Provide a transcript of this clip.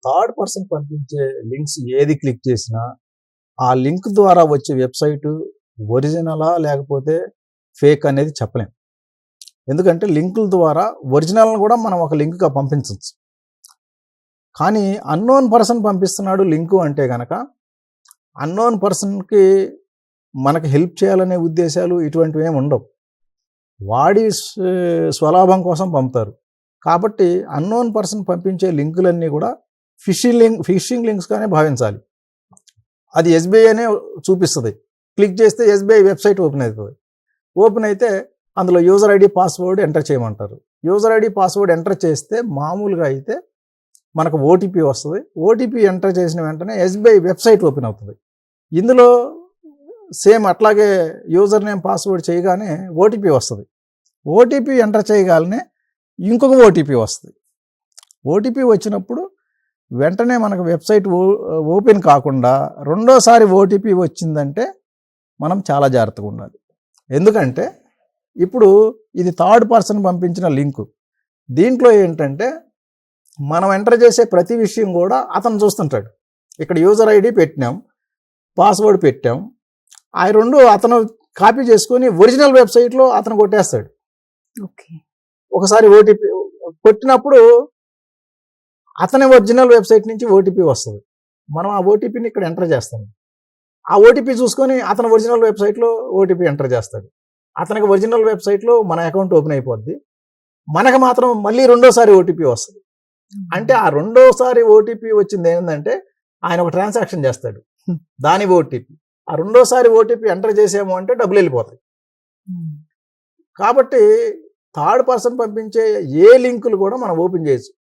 Third person పంపించే links ఏది click చేసినా ఆ లింక్ ద్వారా వచ్చే వెబ్సైట్ ఒరిజినలా లేకపోతే ఫేక్ అనేది చెప్పలేం. ఎందుకంటే లింకుల ద్వారా ఒరిజినల్ని కూడా మనం ఒక లింక్గా పంపించవచ్చు. కానీ అన్నోన్ పర్సన్ పంపిస్తున్నాడు లింకు అంటే కనుక అన్నోన్ పర్సన్కి మనకి హెల్ప్ చేయాలనే ఉద్దేశాలు ఇటువంటివి ఏమి ఉండవు. వాడి స్వలాభం కోసం పంపుతారు. కాబట్టి అన్నోన్ పర్సన్ పంపించే లింకులన్నీ కూడా ఫిషింగ్ లింక్స్గానే భావించాలి. అది ఎస్బీఐ అనే చూపిస్తుంది. క్లిక్ చేస్తే ఎస్బీఐ వెబ్సైట్ ఓపెన్ అవుతుంది. ఓపెన్ అయితే అందులో యూజర్ ఐడి పాస్వర్డ్ ఎంటర్ చేయమంటారు. యూజర్ ఐడి పాస్వర్డ్ ఎంటర్ చేస్తే మామూలుగా అయితే మనకు ఓటీపీ వస్తుంది. ఓటీపీ ఎంటర్ చేసిన వెంటనే ఎస్బీఐ వెబ్సైట్ ఓపెన్ అవుతుంది. ఇందులో సేమ్ అట్లాగే యూజర్ నేమ్ పాస్వర్డ్ చేయగానే ఓటీపీ వస్తుంది. ఓటీపీ ఎంటర్ చేయగానే ఇంకొక ఓటీపీ వస్తుంది. ఓటీపీ వచ్చినప్పుడు వెంటనే మనకు వెబ్సైట్ ఓపెన్ కాకుండా రెండోసారి ఓటీపీ వచ్చిందంటే మనం చాలా జాగ్రత్తగా ఉండాలి. ఎందుకంటే ఇప్పుడు ఇది థర్డ్ పర్సన్ పంపించిన లింకు. దీంట్లో ఏంటంటే మనం ఎంటర్ చేసే ప్రతి విషయం కూడా అతను చూస్తుంటాడు. ఇక్కడ యూజర్ ఐడి పెట్టినాం, పాస్వర్డ్ పెట్టాం, ఆ రెండు అతను కాపీ చేసుకొని ఒరిజినల్ వెబ్సైట్లో అతను కొట్టేస్తాడు. ఒకసారి ఓటీపీ కొట్టినప్పుడు అతని ఒరిజినల్ వెబ్సైట్ నుంచి ఓటీపీ వస్తుంది. మనం ఆ ఓటీపీని ఇక్కడ ఎంటర్ చేస్తాం. ఆ ఓటీపీ చూసుకొని అతని ఒరిజినల్ వెబ్సైట్లో ఓటీపీ ఎంటర్ చేస్తాడు. అతనికి ఒరిజినల్ వెబ్సైట్లో మన అకౌంట్ ఓపెన్ అయిపోద్ది. మనకు మాత్రం మళ్ళీ రెండోసారి ఓటీపీ వస్తుంది. అంటే ఆ రెండోసారి ఓటీపీ వచ్చింది ఏంటంటే ఆయన ఒక ట్రాన్సాక్షన్ చేస్తాడు, దాని ఓటీపీ. ఆ రెండోసారి ఓటీపీ ఎంటర్ చేసాము అంటే డబ్బులు వెళ్ళిపోతాయి. కాబట్టి థర్డ్ పర్సన్ పంపించే ఏ లింకులు కూడా మనం ఓపెన్ చేయొచ్చు.